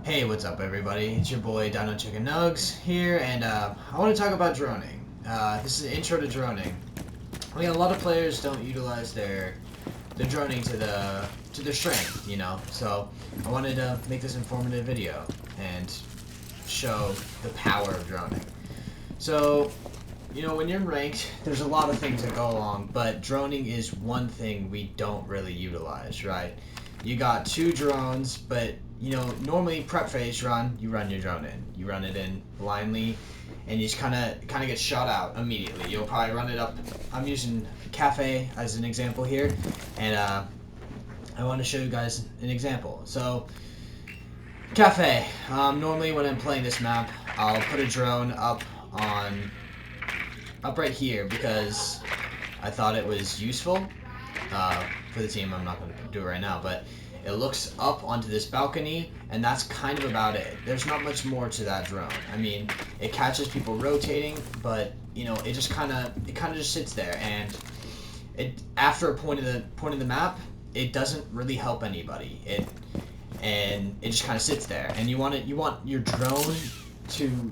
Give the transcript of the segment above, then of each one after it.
Hey, what's up, everybody? It's your boy Dino Chicken Nugs here, and I want to talk about droning. This is an intro to droning. I mean, a lot of players don't utilize their droning to their strength, you know. So I wanted to make this informative video and show the power of droning. So, you know, when you're in ranked, there's a lot of things that go along, but droning is one thing we don't really utilize, right? You got two drones, but you know, normally prep phase run, you run your drone in. You run it in blindly, and you just kind of get shot out immediately. You'll probably run it up. I'm using Cafe as an example here, and I want to show you guys an example. So, Cafe. Normally when I'm playing this map, I'll put a drone up right here because I thought it was useful for the team. I'm not going to do it right now, but it looks up onto this balcony, and that's kind of about it. There's not much more to that drone. I mean, it catches people rotating, but you know, it kind of just sits there, and it after a point of the map, it doesn't really help anybody. It just kind of sits there, and you want your drone to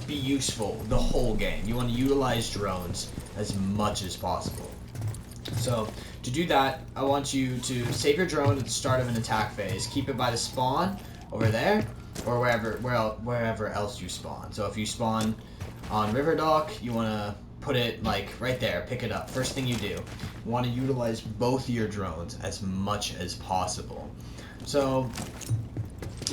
be useful the whole game. You want to utilize drones as much as possible. So to do that, I want you to save your drone at the start of an attack phase. Keep it by the spawn over there, or wherever else you spawn. So if you spawn on River Dock, you want to put it like right there. Pick it up. First thing you do, you want to utilize both your drones as much as possible. So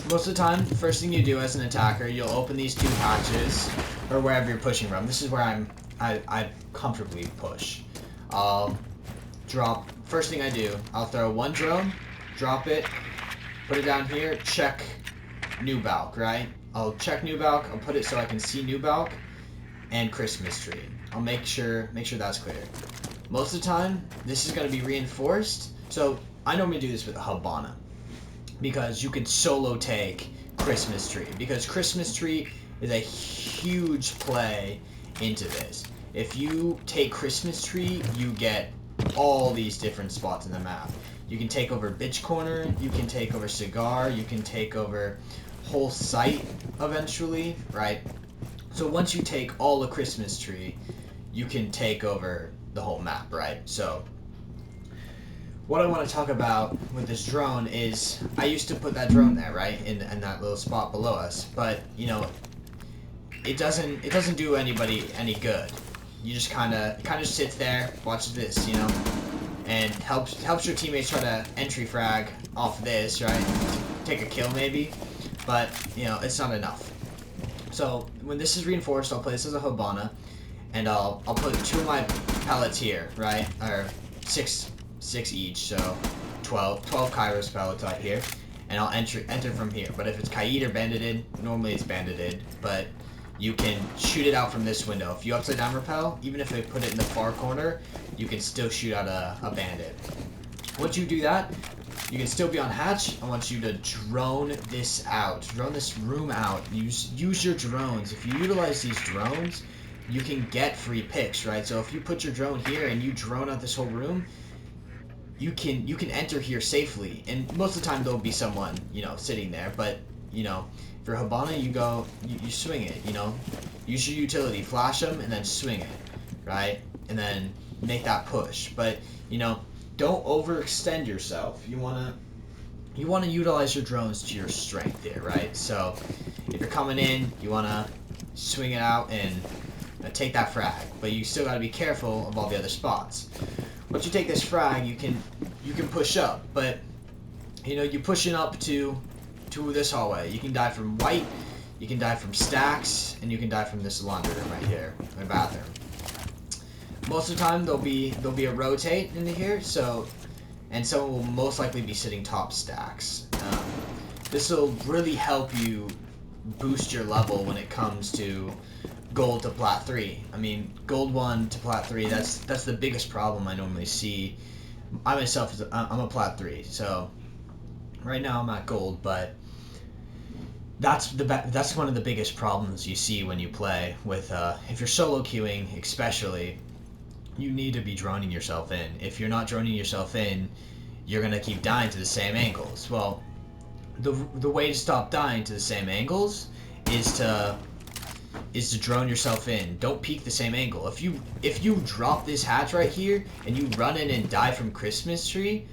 most of the time, the first thing you do as an attacker, you'll open these two hatches, or wherever you're pushing from. This is where I comfortably push. First thing I do, I'll throw one drone, drop it, put it down here, check new balk, right? I'll check new balk, I'll put it so I can see new balk, and Christmas tree. I'll make sure that's clear. Most of the time, this is going to be reinforced, so I normally do this with a Hibana, because you can solo take Christmas tree, because Christmas tree is a huge play into this. If you take Christmas tree, you get all these different spots in the map. You can take over Bitch Corner, you can take over Cigar, you can take over whole site eventually, right? So once you take all the Christmas tree, you can take over the whole map, right? So what I want to talk about with this drone is I used to put that drone there, right? In that little spot below us, but you know, it doesn't do anybody any good. You just kind of sits there, watches this, you know, and helps your teammates try to entry frag off this, right? Take a kill maybe, but you know, it's not enough. So when this is reinforced, I'll play this as a Hibana, and I'll put two of my pellets here, right? Or six each, so 12 Kairos pellets out here, and I'll enter from here. But if it's Kaid or Bandited, normally it's Bandited, but you can shoot it out from this window. If you upside down rappel, even if they put it in the far corner, you can still shoot out a bandit. Once you do that, you can still be on hatch. I want you to drone this out. Drone this room out. Use your drones. If you utilize these drones, you can get free picks, right? So if you put your drone here and you drone out this whole room, you can enter here safely. And most of the time there'll be someone, you know, sitting there, but you know, for Hibana, you swing it, you know, use your utility, flash them, and then swing it, right, and then make that push. But you know, don't overextend yourself. You wanna utilize your drones to your strength here, right? So if you're coming in, you wanna swing it out and take that frag, but you still gotta be careful of all the other spots. Once you take this frag, you can push up, but you know, you're pushing up to this hallway. You can die from white, you can die from stacks, and you can die from this laundry room right here, my bathroom. Most of the time there'll be a rotate into here, so, and someone will most likely be sitting top stacks. This will really help you boost your level when it comes to gold to plat 3. I mean, gold 1 to plat 3, that's the biggest problem I normally see. I myself, I'm a plat 3, so right now I'm at gold, but that's one of the biggest problems you see when you play with if you're solo queuing especially. You need to be droning yourself in. If you're not droning yourself in, you're gonna keep dying to the same angles. Well, the way to stop dying to the same angles is to drone yourself in. Don't peek the same angle. If you drop this hatch right here and you run in and die from Christmas tree,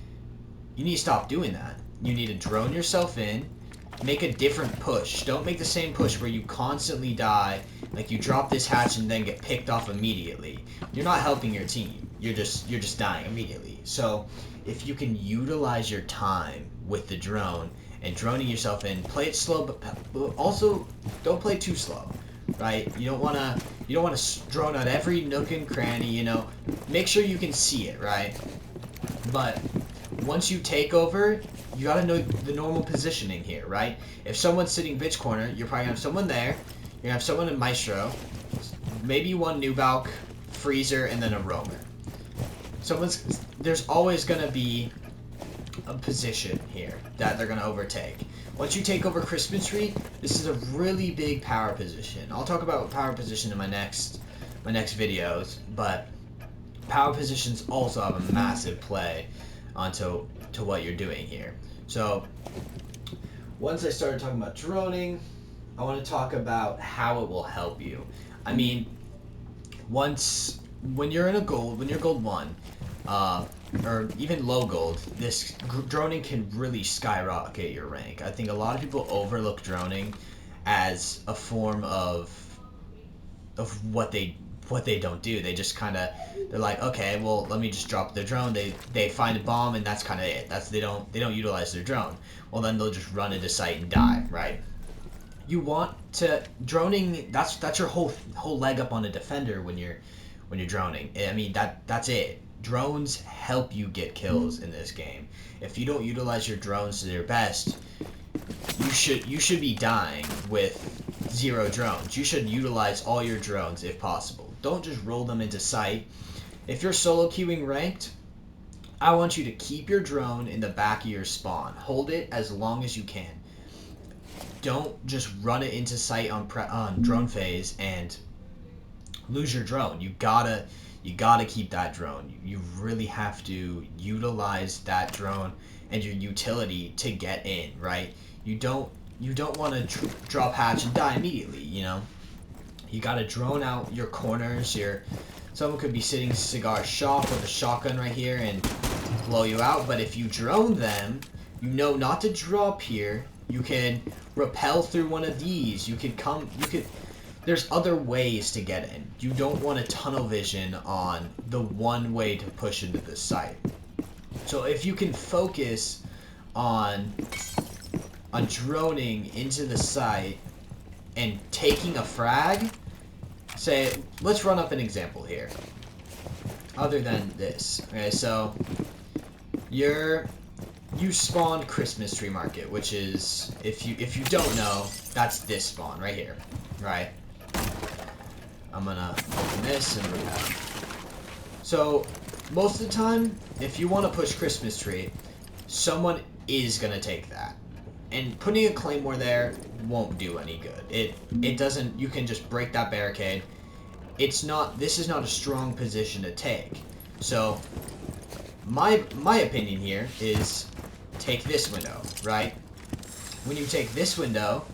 you need to stop doing that. You need to drone yourself in, make a different push. Don't make the same push where you constantly die, like you drop this hatch and then get picked off immediately. You're not helping your team. You're just dying immediately. So if you can utilize your time with the drone and droning yourself in, play it slow, but also don't play too slow, right? You don't want to drone out every nook and cranny, you know. Make sure you can see it, right? But once you take over, you gotta know the normal positioning here, right? If someone's sitting bitch corner, you're probably gonna have someone there. You're gonna have someone in Maestro, maybe one Nubalk, Freezer, and then a Roamer. There's always gonna be a position here that they're gonna overtake. Once you take over Christmas Tree, this is a really big power position. I'll talk about power position in my next videos, but power positions also have a massive play onto what you're doing here. So once I started talking about droning, I want to talk about how it will help you. I mean, when you're gold 1, or even low gold, this droning can really skyrocket your rank. I think a lot of people overlook droning as a form of what they don't do. They just they're like, okay, well, let me just drop the drone. They find a bomb and that's kind of it. They don't utilize their drone. Well, then they'll just run into site and die, right? You want to droning. That's your whole leg up on a defender when you're droning. I mean, that's it. Drones help you get kills in this game. If you don't utilize your drones to their best, you should be dying with 0 drones. You should utilize all your drones if possible. Don't just roll them into sight. If you're solo queuing ranked, I want you to keep your drone in the back of your spawn. Hold it as long as you can. Don't just run it into sight on drone phase and lose your drone. You gotta keep that drone. You really have to utilize that drone and your utility to get in, right? You don't want to drop hatch and die immediately, you know? You gotta drone out your corners. Someone could be sitting cigar shop with a shotgun right here and blow you out, but if you drone them, you know not to drop here. You can rappel through one of these. There's other ways to get in. You don't want to tunnel vision on the one way to push into the site. So if you can focus on droning into the site and taking a frag, let's run up an example here. Other than this, okay, so you spawned Christmas Tree Market, which is, if you don't know, that's this spawn right here, right? I'm gonna open this and repel. So most of the time, if you want to push Christmas Tree, someone is gonna take that, and putting a claymore there won't do any good. It doesn't. You can just break that barricade. This is not a strong position to take. So my opinion here is take this window, right? When you take this window,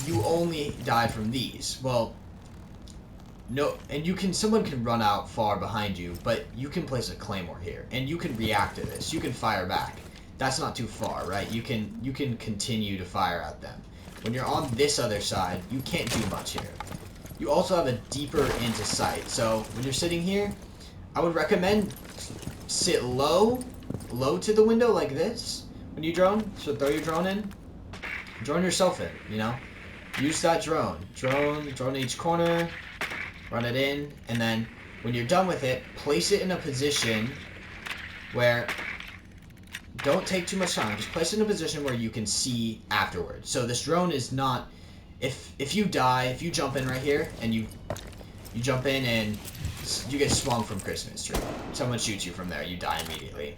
you only die from these. Well, no, and someone can run out far behind you, but you can place a claymore here, and you can react to this. You can fire back. That's not too far, right? You can continue to fire at them. When you're on this other side, you can't do much here. You also have a deeper into sight. So when you're sitting here, I would recommend sit low to the window like this when you drone. So throw your drone in, drone yourself in, you know? Use that drone in each corner, run it in, and then when you're done with it, place it in a position where, don't take too much time, just place it in a position where you can see afterwards. So this drone is not, if you die, if you jump in right here, and you jump in and you get swung from Christmas Tree, someone shoots you from there, you die immediately.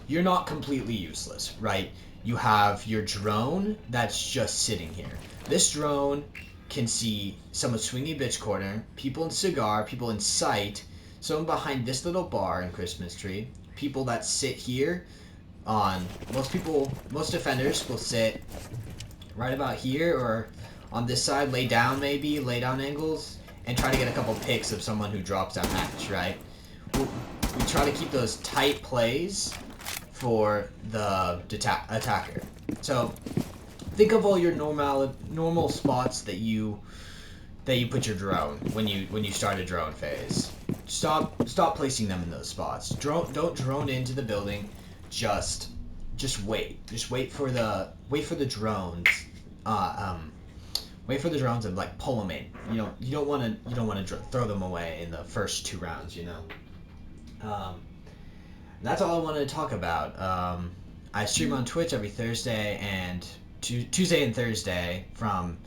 You're not completely useless, right? You have your drone that's just sitting here. This drone can see someone swinging bitch corner, people in cigar, people in sight, someone behind this little bar in Christmas Tree, people that sit here, on most defenders will sit right about here or on this side, lay down angles, and try to get a couple picks of someone who drops down hatch, right? We try to keep those tight plays for the attacker. So think of all your normal spots that you put your drone when you start a drone phase. Stop placing them in those spots. Don't drone into the building. Just wait. Just wait for the drones. Wait for the drones and like pull them in. You don't want to throw them away in the first 2 rounds. That's all I wanted to talk about. I stream on Twitch every Thursday and Tuesday and Thursday from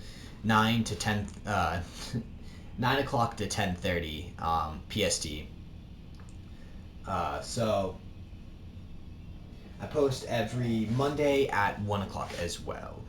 9 to 10, 9 o'clock to 10:30 PST. So I post every Monday at 1 o'clock as well.